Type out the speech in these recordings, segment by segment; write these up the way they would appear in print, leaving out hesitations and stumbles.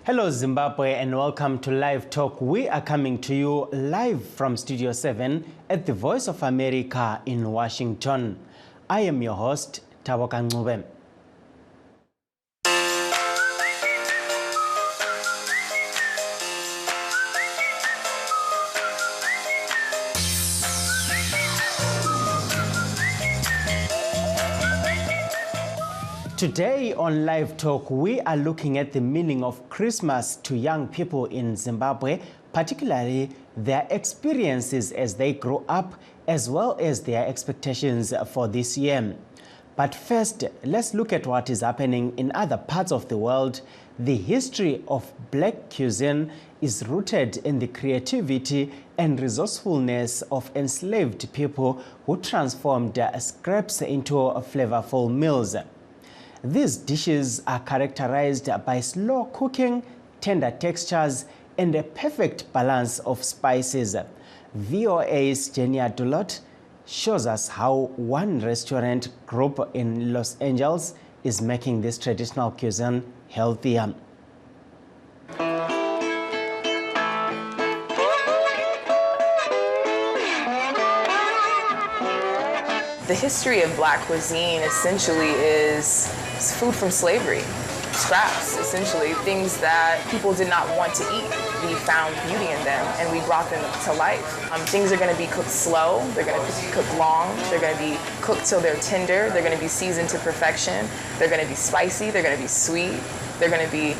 Hello Zimbabwe and welcome to Live Talk. We are coming to you live from Studio 7 at the Voice of America in Washington. I am your host, Taboka Ncube. Today on Live Talk, we are looking at the meaning of Christmas to young people in Zimbabwe, particularly their experiences as they grow up, as well as their expectations for this year. But first, let's look at what is happening in other parts of the world. The history of Black cuisine is rooted in the creativity and resourcefulness of enslaved people who transformed scraps into flavorful meals. These dishes are characterized by slow cooking, tender textures, and a perfect balance of spices. VOA's Jenny Adulot shows us how one restaurant group in Los Angeles is making this traditional cuisine healthier. The history of Black cuisine essentially is food from slavery, scraps, essentially, things that people did not want to eat. We found beauty in them and we brought them to life. Things are going to be cooked slow, they're going to be cooked long, they're going to be cooked till they're tender, they're going to be seasoned to perfection, they're going to be spicy, they're going to be sweet, they're going to be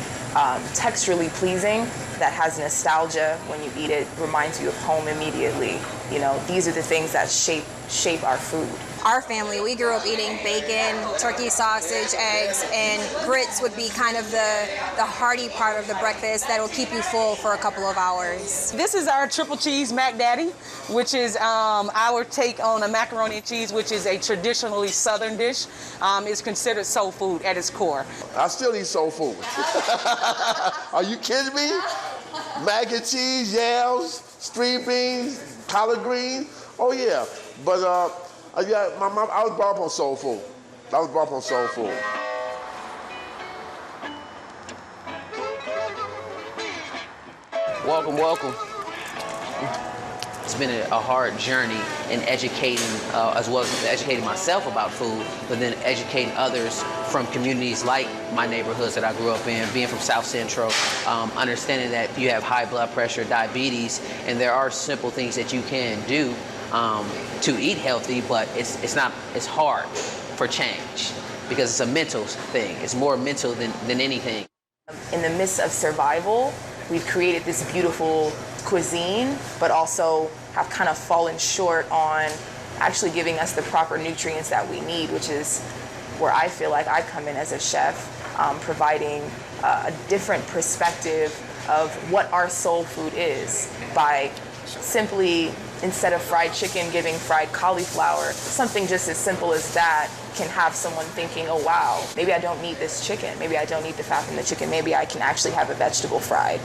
texturally pleasing, that has nostalgia. When you eat it, reminds you of home immediately. You know, these are the things that shape our food. Our family, we grew up eating bacon, turkey sausage, eggs, and grits would be kind of the hearty part of the breakfast that will keep you full for a couple of hours. This is our triple cheese Mac Daddy, which is our take on a macaroni and cheese, which is a traditionally Southern dish. It's considered soul food at its core. I still eat soul food. Are you kidding me? Mac and cheese, yams, string beans, collard greens. Oh yeah, but yeah, my mom, I was brought up on soul food. Welcome, welcome. It's been a hard journey in educating, as well as educating myself about food, but then educating others from communities like my neighborhoods that I grew up in, being from South Central, understanding that you have high blood pressure, diabetes, and there are simple things that you can do to eat healthy, but it's hard for change because it's a mental thing. It's more mental than anything. In the midst of survival, we've created this beautiful cuisine, but also have kind of fallen short on actually giving us the proper nutrients that we need, which is where I feel like I come in as a chef, providing a different perspective of what our soul food is by simply, instead of fried chicken, giving fried cauliflower. Something just as simple as that can have someone thinking, oh wow, maybe I don't need this chicken, maybe I don't need the fat from the chicken, maybe I can actually have a vegetable fried.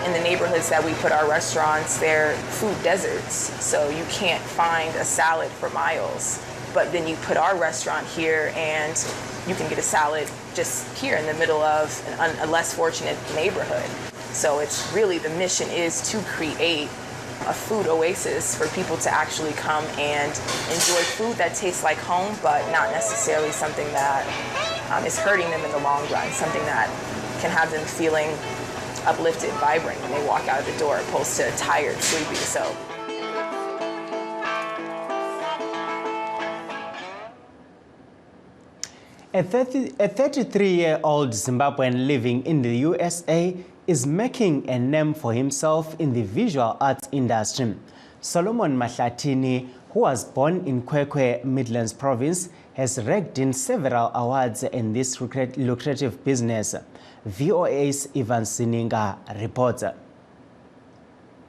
In the neighborhoods that we put our restaurants, they're food deserts, so you can't find a salad for miles. But then you put our restaurant here and you can get a salad just here in the middle of a less fortunate neighborhood. So it's really, the mission is to create a food oasis for people to actually come and enjoy food that tastes like home, but not necessarily something that is hurting them in the long run, something that can have them feeling uplifted, vibrant when they walk out of the door, opposed to tired, sleepy. So. A 33-year-old Zimbabwean living in the USA is making a name for himself in the visual arts industry. Solomon Mahlatini, who was born in Kwekwe, Midlands Province, has raked in several awards in this lucrative business. VOA's Ivan Sininga reports.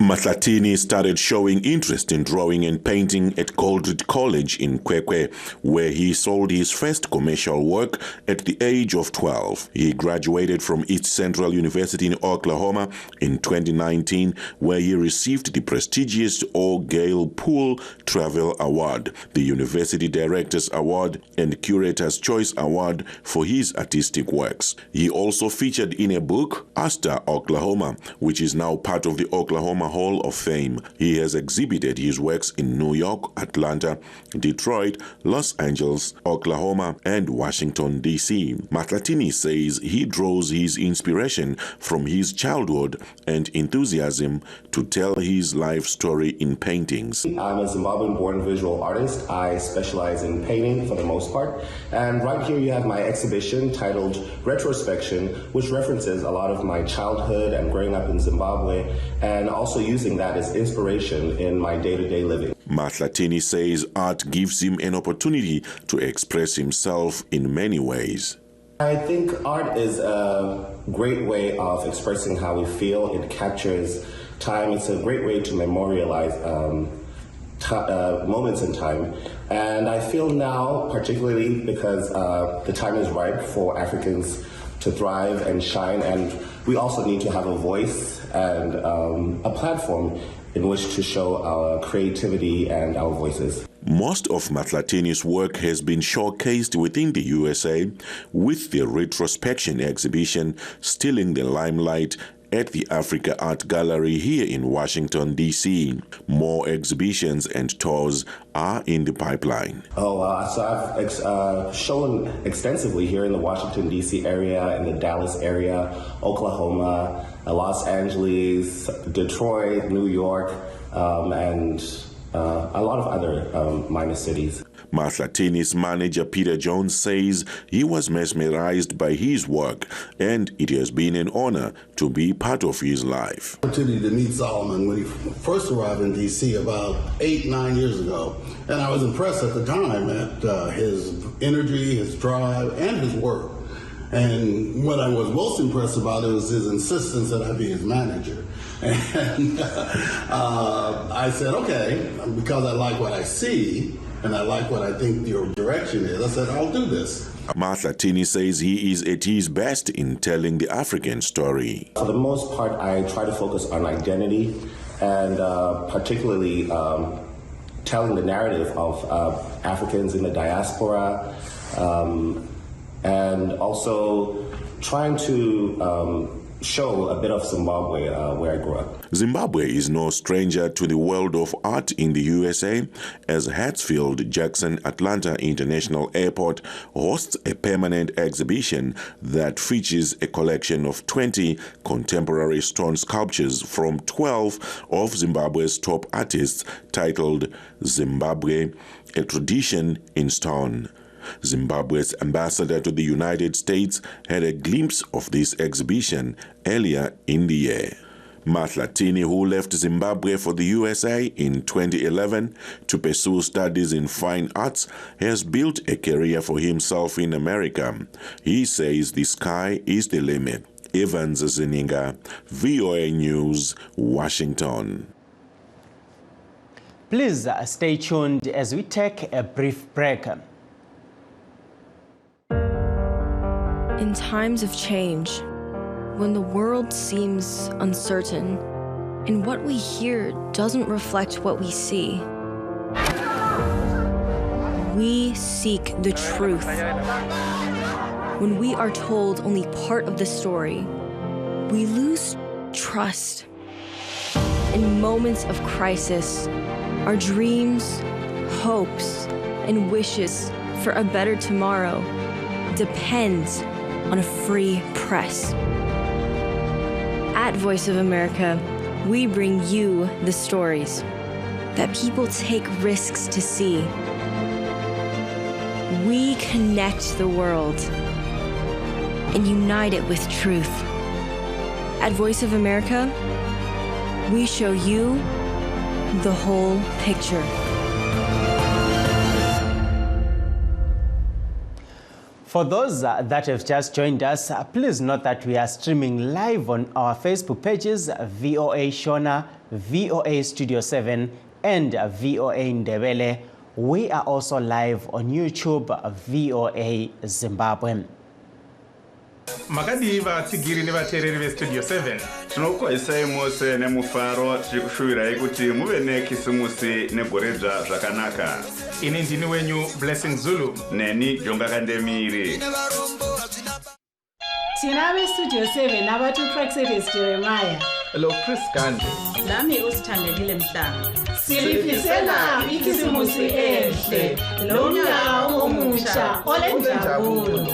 Mahlatini started showing interest in drawing and painting at Goldred College in Kwekwe, where he sold his first commercial work at the age of 12. He graduated from East Central University in Oklahoma in 2019, where he received the prestigious O'Gale Poole Travel Award, the University Directors Award, and Curator's Choice Award for his artistic works. He also featured in a book, Astor, Oklahoma, which is now part of the Oklahoma Hall of Fame. He has exhibited his works in New York, Atlanta, Detroit, Los Angeles, Oklahoma, and Washington, D.C. Mahlatini says he draws his inspiration from his childhood and enthusiasm to tell his life story in paintings. I'm a Zimbabwean-born visual artist. I specialize in painting for the most part. And right here you have my exhibition titled Retrospection, which references a lot of my childhood and growing up in Zimbabwe, and also using that as inspiration in my day-to-day living. Mahlatini says art gives him an opportunity to express himself in many ways. I think art is a great way of expressing how we feel. It captures time. It's a great way to memorialize moments in time. And I feel now, particularly because the time is ripe for Africans to thrive and shine, and we also need to have a voice and a platform in which to show our creativity and our voices. Most of Mahlatini's work has been showcased within the USA, with the Retrospection exhibition stealing the limelight at the Africa Art Gallery here in Washington, D.C. More exhibitions and tours are in the pipeline. So I've shown extensively here in the Washington, D.C. area, in the Dallas area, Oklahoma, Los Angeles, Detroit, New York, and a lot of other minor cities. Mahlatini's manager Peter Jones says he was mesmerized by his work, and it has been an honor to be part of his life. Opportunity to meet Solomon when he first arrived in D.C. about 8-9 years ago, and I was impressed at the time at his energy, his drive, and his work. And what I was most impressed about was his insistence that I be his manager. And I said, okay, because I like what I see, and I like what I think your direction is, I said, I'll do this. Mahlatini says he is at his best in telling the African story. For the most part, I try to focus on identity and particularly telling the narrative of Africans in the diaspora, and also trying to show a bit of Zimbabwe where I grew up. Zimbabwe is no stranger to the world of art in the USA, as Hartsfield-Jackson Atlanta International Airport hosts a permanent exhibition that features a collection of 20 contemporary stone sculptures from 12 of Zimbabwe's top artists, titled Zimbabwe, a Tradition in Stone. Zimbabwe's ambassador to the United States had a glimpse of this exhibition earlier in the year. Mahlatini, who left Zimbabwe for the USA in 2011 to pursue studies in fine arts, has built a career for himself in America. He says the sky is the limit. Evans Zininga, VOA News, Washington. Please stay tuned as we take a brief break. In times of change, when the world seems uncertain and what we hear doesn't reflect what we see, we seek the truth. When we are told only part of the story, we lose trust. In moments of crisis, our dreams, hopes, and wishes for a better tomorrow depends on a free press. At Voice of America, we bring you the stories that people take risks to see. We connect the world and unite it with truth. At Voice of America, we show you the whole picture. For those that have just joined us, please note that we are streaming live on our Facebook pages, VOA Shona, VOA Studio 7 and VOA Ndebele. We are also live on YouTube, VOA Zimbabwe. Makadiva tsigiri nevateereri vestudio 7 tinokukwazisai mose nemufaro tichikushuvirai kuti muve nekisimusi negoredzva zvakanaka. Ini ndini wenyu Blessing Zulu neni Jonga Kandemiri. Tina vestudio 7 navatupraxedes Jeremiah. Hello Chris Gandhi. Nami usithandekile Mhlanga. Silifisela ikisimusi ehle lonyaka omusha olenjabulo.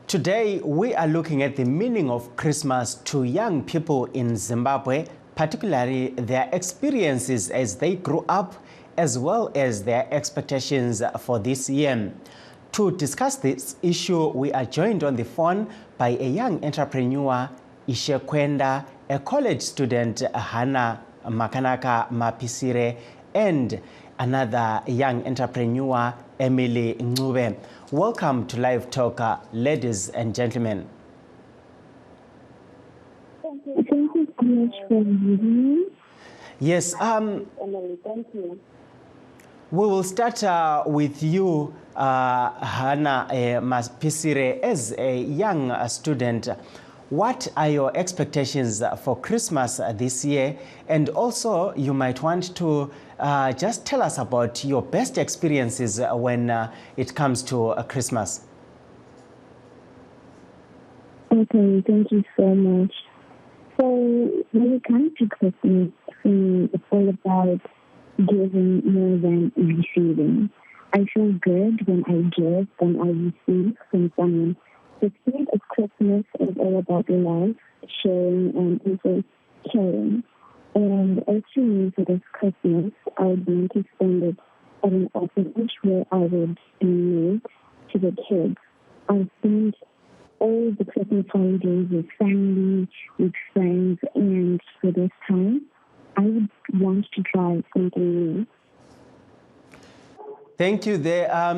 Today, we are looking at the meaning of Christmas to young people in Zimbabwe, particularly their experiences as they grew up, as well as their expectations for this year. To discuss this issue, we are joined on the phone by a young entrepreneur, Ishe Kwenda, a college student, Hannah Makanaka Mapisire, and another young entrepreneur, Emily Ncube. Welcome to Live Talk, ladies and gentlemen. Thank you so much for having me. Yes, Emily, thank you. we will start with you, Hannah Mapisire. As a young student, what are your expectations for Christmas this year? And also, you might want to just tell us about your best experiences when it comes to Christmas. Okay, thank you so much. So, when it comes to Christmas, for me, it's all about giving more than receiving. I feel good when I give than I receive from someone. The spirit of Christmas is all about love, sharing, and also caring. And actually, for this Christmas, I would want to spend it at an orphanage where I would donate to the kids. I spend all the Christmas holidays with family, with friends, and for this time, I would want to try something new. Thank you there.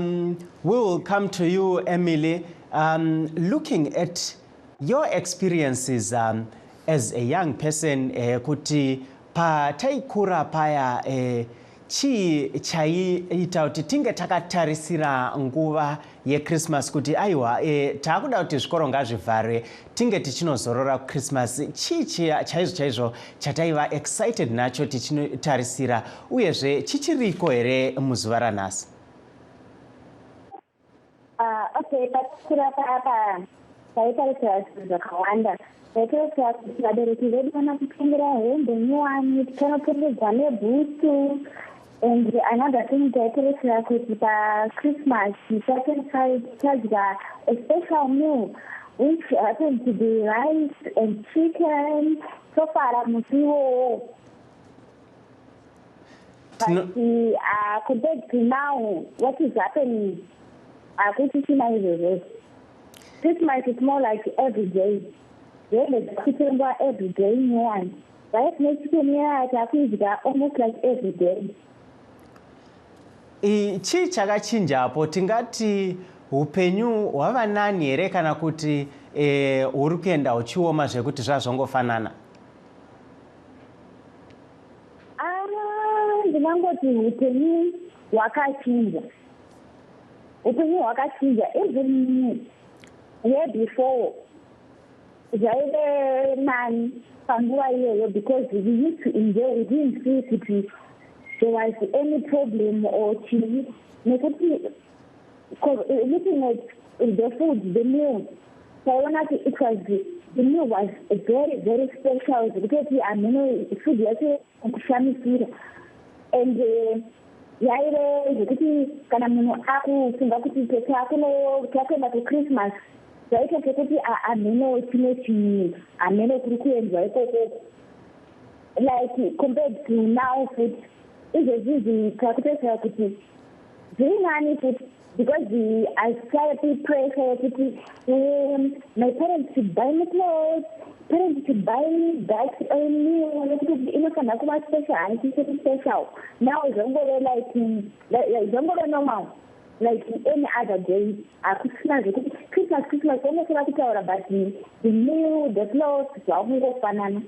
We will come to you, Emily. Looking at your experiences as a young person, kuti pataikura paya chi chaiita kuti tinge takatarisira nguva yeChristmas kuti aiwa taakuda kuti zvikoro ngazvivharwe tinge tichinozorora kuChristmas. Chaizvo chataiva excited nacho tichinotarisira uyezve chichiriko here muzuva ranhasi? Okay, patikura papa taitarisira zvinhu zvakawanda. Taitarisira kuti vabereki vedu vanotitengera hembe nyuwani, tikanopfekedzwa nebhutsu. And another thing taitarisira kuti paChristmas tadya a special meal which happens to be rice and chicken. So far, musiwo. But compared to now, what is happening? Christmas is more like every day. Every day, one. Right next year, almost like every day. Chii chakachinjapo? Tingati upenyu hwava nani here kana kuti uri kuenda uchioma zvekuti zvazongofanana? Ndinangoti upenyu hwakachinja. Upenyu hwakachinja. Even year before, zvaive nani panguva iyoyo because we used to enjoy. We didn't feel that there was any problem or change. Looking at the food, the meal, so it was the meal was very, very special because food was and yaire zvekuti kana munhu akufunga kuti pete akuenda kuChristmas zvaita sekuti hameno chimwe chinhu hameno kuri kuendwa ikoko, like compared to now food izvezvi takutesera kuti zviri nani futi because I started pressure kuti my parents should buy me clothes, parents should buy me that only inofanira kuva special haisisiri special. Now zvongove like zvongove normal like any other day. Hakusina zvekuti Christmas vanofana kutaura but the meal, the clothes zvakungofanana.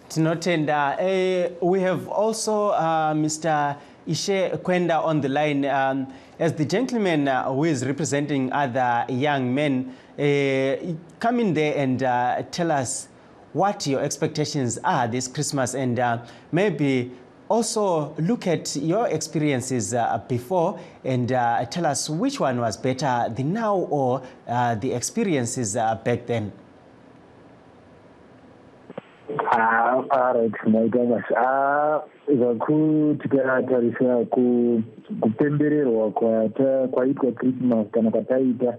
Tinotenda. We have also Mr. Ishe Kwenda on the line. As the gentleman who is representing other young men, come in there and tell us what your expectations are this Christmas, and maybe also look at your experiences before and tell us which one was better, the now or the experiences back then. Alright, tikatarisira kupembererwa kwaitwa Christmas kana kwataita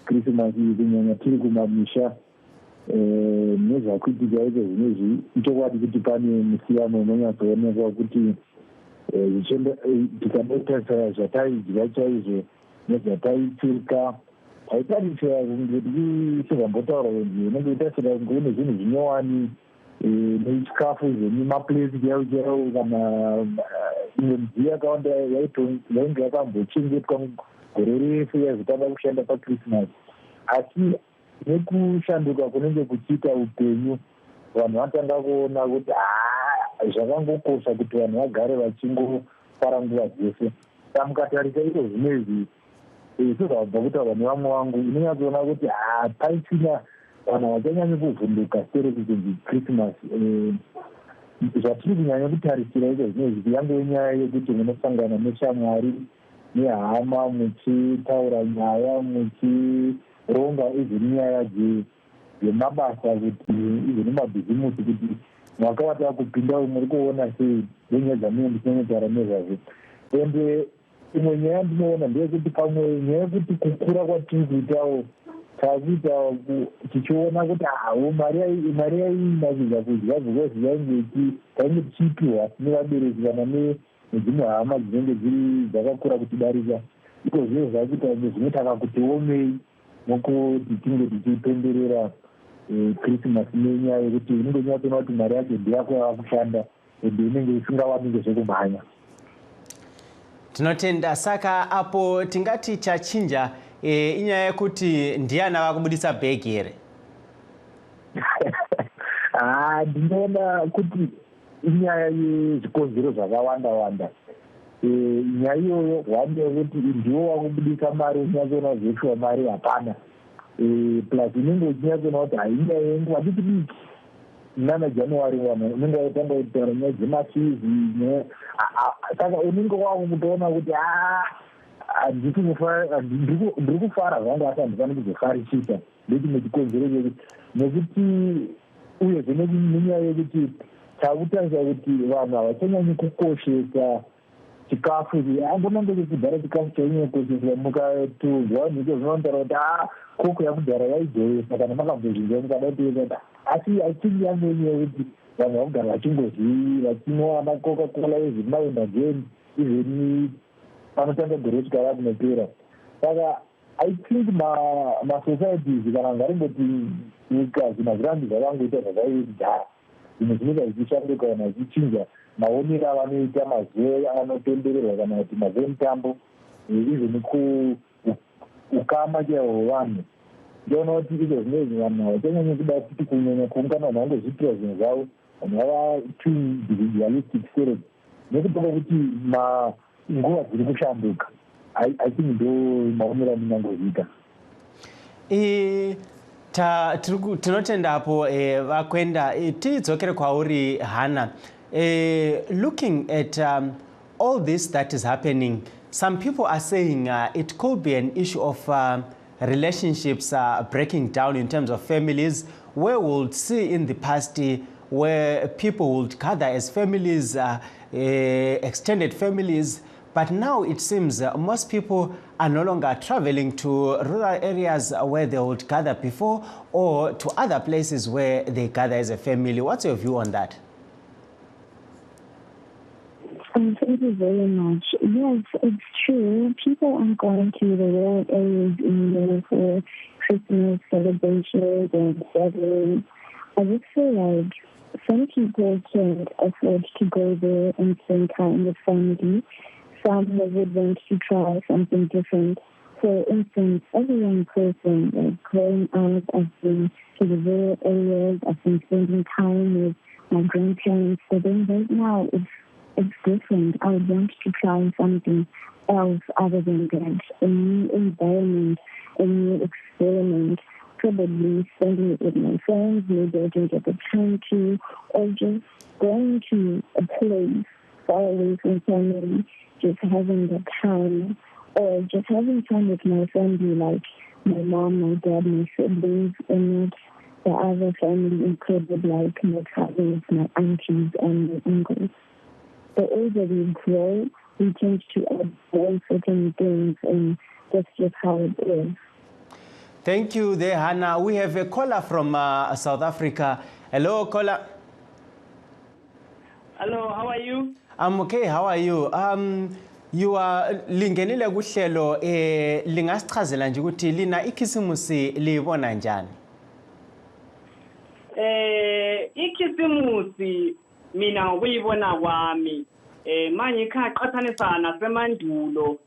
Christmas kunyanya tiri kumamisha nezvakuitika izvo zvinezvi itokwadi kuti pane musiyano unonyatsoonekwa kuti tikanotarisa zvataidya chaizvo nezvataipfeka taitarisira kunge tisingambotaura kuti unenge utarisira kunge une zvinhu zvinyowani nechikafu zvemimapuresi chaiwo chaiwo kana imwe midziyo yakawanda yainge yakambochengetwa gore rese yaizotanga kushanda paChristmas. Asi nekushanduka kunenge kuchiita upenyu, vanhu vatanga kuona kuti zvakangokosha kuti vanhu vagare vachingofara nguva dzese. Saka mukatarisa izvo zvinezvi sezvabva kutaura nevamwe vangu, inonyatsoona kuti paisina vanhu vachanyanya kuvhunduka sere kuti Christmas. Zvatiri kunyanya kutarisira izvo zvinezvi yange nyaya yekuti munosangana neshamwari nehama, muchitaura nyaya, muchironga izvi nyaya dzemabasa, kuti izvi nemabhizimusi, kuti mwaka watava kupinda muri kuona sei nenyaya dzamene ndichinonyataura nezvazvo. Ende imwe nyaya ndinoona ndeyekuti pamwe nyaya yekuti kukura kwatiri kuitawo takuita tichiona kuti mari yainakidza kudya zvikozvi tainge tichipiwa nevabereki kana nedzimwe hama dzinenge dzakakura kutidarika. Iko zviro zvakuita zvinotaka kuti omei nokuti tinge tichipemberera Christmas nenyaya yekuti unenge unyatsoona kuti mari yacho ndiyako yavakushanda ende inenge isingawanike zvekumhanya. Tinotenda. Saka apo tingati chachinja inyaya yekuti ndiana vakubudisa bhegi here? Ndinoona kuti inyaya yezvikonzero zvakawanda. Nyaya iyoyo wanda yekuti ndiwo wakubudisa mari, unyatsoona zveshuwa mari hapana. Plus inenge uchinyatsoona kuti hainyaya yenguva diki nana January vanhu unenge waitanga kutaura nyaya dzemafizi. Saka unenge wakutoona kuti ndiri kufara zvangu asi handifani kuzofarisisa. Ndechimwe chikonzero chekuti nekuti uyezve nenyaya yekuti takutarisa kuti vanhu havachanyanyi kukoshesa chikafu. Ambonange chekudhara chikafu chainyanya kukosheswa, mukatozwa nhiko zvinotaura kuti koko yakudhara yaizoesa kana makambozvinzwa mukadaitoesa. Asi achingi yange nyaya yekuti vanhu vakugara vachinwa macoca-cola ezvimaenda jeni izveni panotanga gore kusvika rakunopera. Saka I think masocieties kana ngaringoti nyika zvinazvirambi zvakangoita zvakaidhara, zvinhu zvinenge zvichishanduka kana zvichinja maonero avanoita mazuva anopembererwa kana kuti mazuva emutambo, izveni ukama chaiwo hwevanhu. Ndinoona kuti izvo zvinezvi vanhu havachanyanya kuda kuti kunyanya kuungana vanhu vangozvitira zvinhu zvavo, vanhu vava too individualistic spirit, nekutoka kuti nguva dziri kushanduka. I think ndo maonero andingangoziita. Tinotenda apo Vakwenda. Tidzokere kwauri Hannah. Looking at all this that is happening, some people are saying it could be an issue of relationships breaking down in terms of families, where we'll see in the past where people would gather as families, extended families, but now it seems most people are no longer traveling to rural areas where they would gather before, or to other places where they gather as a family. What's your view on that? Thank you very much. Yes, it's true. People aren't going to the rural areas anymore for Christmas celebrations and gatherings. I just feel like some people can't afford to go there and spend time with family. Some would want to try something different. For instance, as a young person, like growing up, I've been to the rural areas, I've been spending time with my grandparents. But then right now it's different. I would want to try something else other than that. A new environment, a new experiment, probably spending it with my friends, maybe I can get the time to, or just going to a place far away from family, just having the time, or just having time with my family, like my mom, my dad, my siblings, and not the other family included, like my cousins, my aunties, and my uncles. The older we grow, we tend to avoid certain things, and that's just how it is. Thank you there, Hannah. We have a caller from South Africa. Hello, caller. Hello, how are you? I'm okay. How are you? You are lingenile kuhlelo lingasichazela nje ukuthi lina ikhisimusi libona njani? Ikhisimusi mina ukuyibona kwami manje iqhathanisa nasemandulo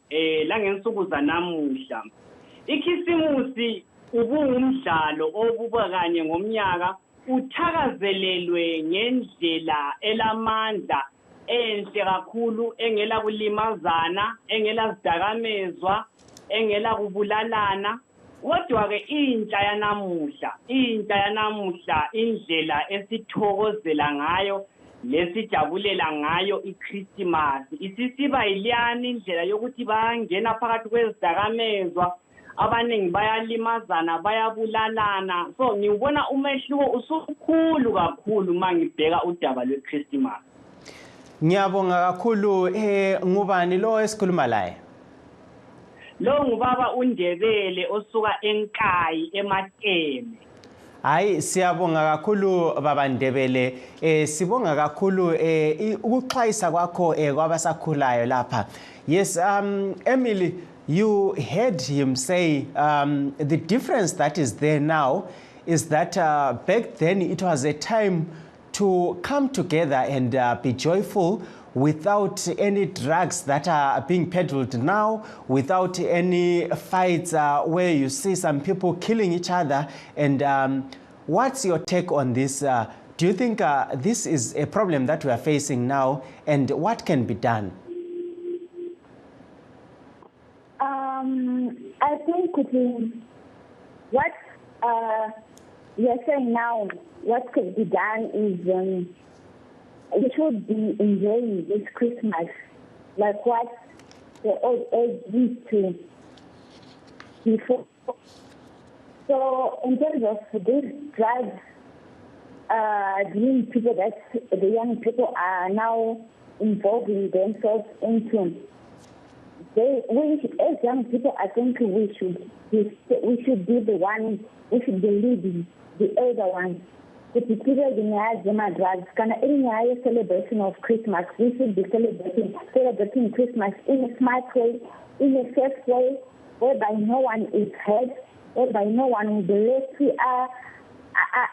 la ngensuku zanamuhla. Ikhisimusi ubungumdlalo obuba kanye ngomnyaka uthakazelelwe ngendlela elamandla enhle kakhulu engela kulimazana engela zidakamezwa engela kubulalana. Kodwa ke intsha yanamuhla indlela esithokozela ngayo lesijabulela ngayo iChristmas isisiba yiliyana indlela yokuthi bangena phakathi kwezidakamezwa, abaningi bayalimazana bayabulalana. So ngibona umehluko usukhulu kakhulu mangibheka udaba lweChristmas. Ngiyabonga kakhulu. Ngubani lo esikhuluma laye? Lo ngubaba uNdebele osuka eNkayi eMateme. Hayi, siyabonga kakhulu baba Ndebele. Sibonga kakhulu ukuxhayisa kwakho kwabasakhulayo lapha. Yes, Emily, you heard him say the difference that is there now is that back then it was a time to come together and be joyful without any drugs that are being peddled now, without any fights where you see some people killing each other. And what's your take on this? Do you think this is a problem that we are facing now, and what can be done? I think what you're saying now, what could be done is we should be enjoying this Christmas like what the old age used to before. So in terms of these drugs, the people that the young people are now involving themselves into, as young people, I think we should be the one, we should be leading the elder ones. Particularly in the drugs, any celebration of Christmas, we should be celebrating Christmas in a smart way, in a safe way, whereby no one is hurt, whereby no one will be left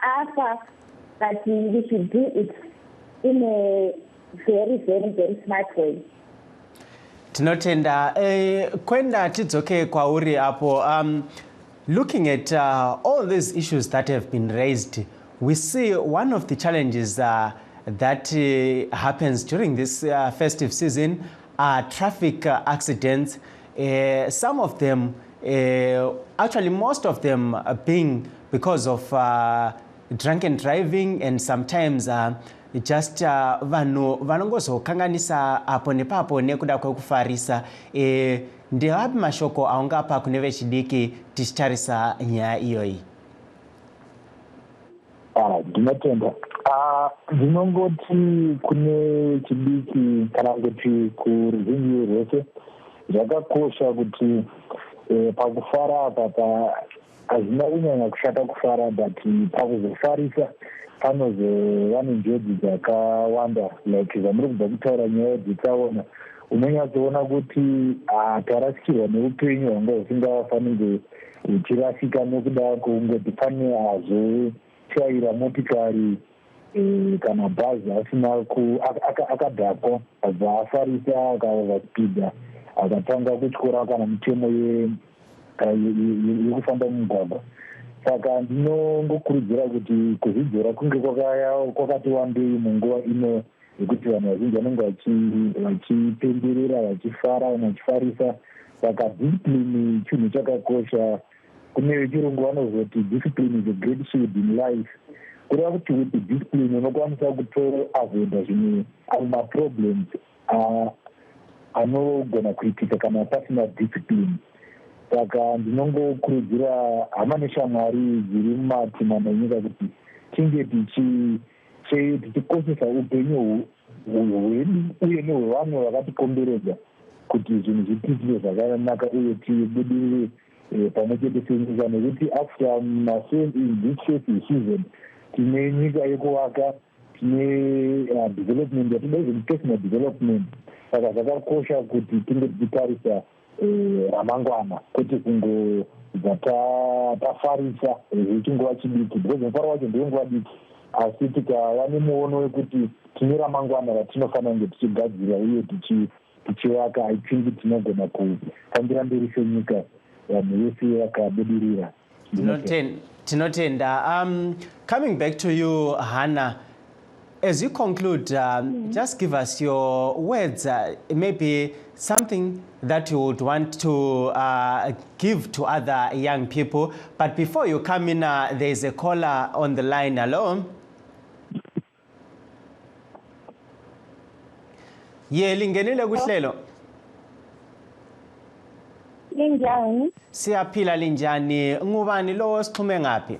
after. That we should do it in a very, very, very smart way. Tinotenda kwenda tidzoke kwauri apo. Looking at all these issues that have been raised, we see one of the challenges that happens during this festive season are traffic accidents. Some of them, actually most of them, being because of drunken driving, and sometimes just vanongozokanganisa apo nepapo nekuda kwekufarisa. Ndewapi mashoko aungapa kune vechidiki tichitarisa nyaya iyoyi? Ndinotenda ndinongoti kune chidiki kana kuti kuruzhinji rwese zvakakosha kuti pakufara apa hazvina kunyanya kushata kufara, but pakuzofarisa panozova nenjodzi dzakawanda. Like zvamuri kubva kutaura nyaya dzitaona, unonyatsoona kuti tarasikirwa neupenyu hwanga husingafanire huchirasika nekuda kungoti pane azochaira motikari kana bhazi asina akadhakwa abva afarisa akava spida akatanga kutyora kana mitemo yekufamba mumugwagwa. saka ndinongokurudzira kuti kuzvidzora kunge kwakati wandei munguva ino yekuti vanhu vazhinji vanenge vachipemberera vachifara vanhu vachifarisa. Saka discipline chinhu chakakosha. Kune vechirungu vanozoti discipline is a great shield in life. Kureva kuti with discipline unokwanisa kutoavoida zvimwe maproblems anogona kuitika kana pasina discipline. Saka ndinongokurudzira hama neshamwari dziri mumatimana enyika kuti tinge tichikoshesa upenyu hwedu uye nehwevamwe vakatikomberedza kuti zvinhu zvitiitire zvakanaka uye tibudirire pamwe chete senyika, nekuti after this season tine nyika yekuvaka, tine development yatida izvi personal development. Saka zvakakosha kuti tinge tichitarisa ramangwana kwete kungobva tafarisa zvechinguva chidiki, because mufaro wacho ndewenguva diki, asi tikava nemuono wekuti tine ramangwana ratinofanira kunge tichigadzira uye tichivaka. I think tinogona kufambira mberi senyika vanhu vese vakabudirira. Tinotenda. Coming back to you, Hannah, as you conclude, just give us your words, maybe something that you would want to give to other young people. But before you come in, there is a caller on the line. Hello? Lingenile kuhlelo. Linjani? Siyaphila linjani? Ngubani lo sixhume ngapi?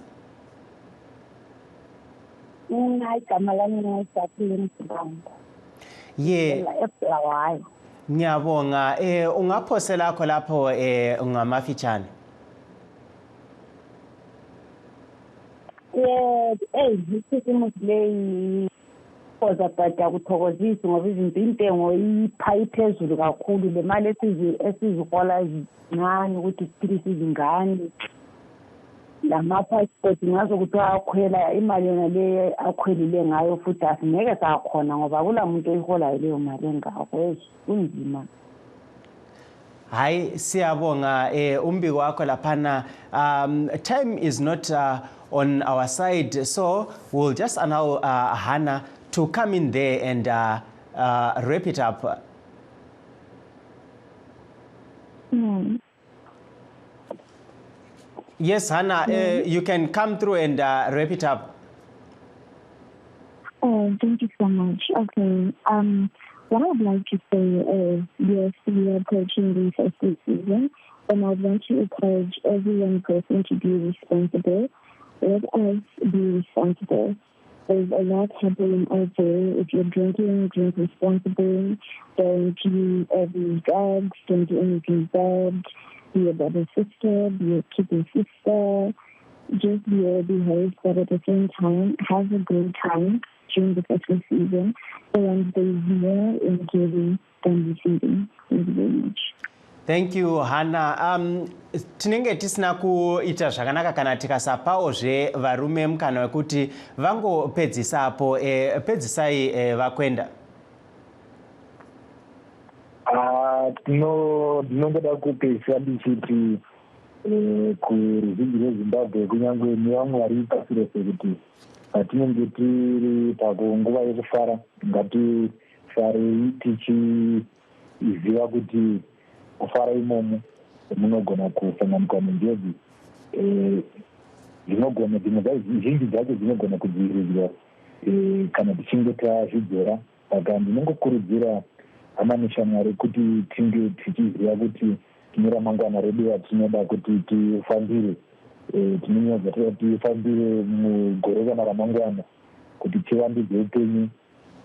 Igama lami ngisaphila Msibanda. Ye. Ngiyabonga. Ungaphosela lakho lapho ngamafitshane. Isimo sileyi kodwa bada kuthokozisa ngoba izinto intengo iphezulu kakhulu, le mali esizihola zincane ukuthi siphilise izingane. Lama-passport ngazo kuthiwa akhwela imali yona le akhwelile ngayo, futhi asingeke sakhona ngoba kula muntu oyiholayo leyo mali engako. Kunzima. Hayi, siyabonga umbiko wakho laphana. Time is not on our side, so we'll just allow Hannah to come in there and wrap it up. Yes, Hannah, you can come through and wrap it up. Thank you so much. Okay. What I would like to say is, yes, we are approaching the festive season, and I would want to encourage every young person to be responsible. Let us be responsible. There's a lot happening out there. If you're drinking, drink responsibly. Don't use any drugs. Don't do anything bad. Be a better sister. Be a keeping sister. Just be well behaved, but at the same time, have a great time during the festive season. And there's more in giving than receiving. Thank you very much. Thank you, Hannah. Tinenge tisina kuita zvakanaka kana tikasapawo varume mukana wekuti vangopedzisapo. Pedzisai vakwenda. Ndinongoda kupedzisa ndichiti kuruzhinji rweZimbabwe kunyange nevamwe vari pasi rese kuti patinenge tiri panguva yekufara ngatifarei tichiziva kuti kufara imomo munogona kusanganikwa nenjodzi dzinogona zhinji dzacho dzinogona kudzivirirwa kana tichinge tazvidzora. Saka ndinongokurudzira hama neshamwari kuti tinge tichiziva kuti tine ramangwana redu ratinoda kuti tifambire. Tinonyaza tifambire mugore kana ramangwana kuti tivandudze upenyu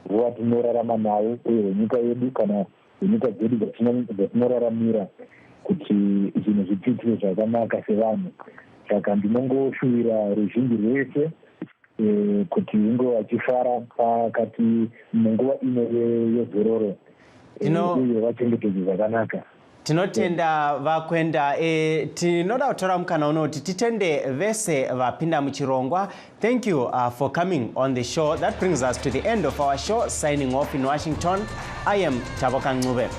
hwatinorarama nawo uye hwenyika yedu kana hwenyika dzedu dzatinoraramira, kuti zvinhu zvitiitire zvakanaka sevanhu. Saka ndinongoshuvira ruzhinji rwese kuti inge vachifara pakati munguva ino yezororo uye vachengetedze zvakanaka. Tinotenda vakwenda. Tinoda kutora mukana unoti titende vese vapinda muchirongwa. Thank you for coming on the show. That brings us to the end of our show. Signing off in Washington, I am Taboka Ngube.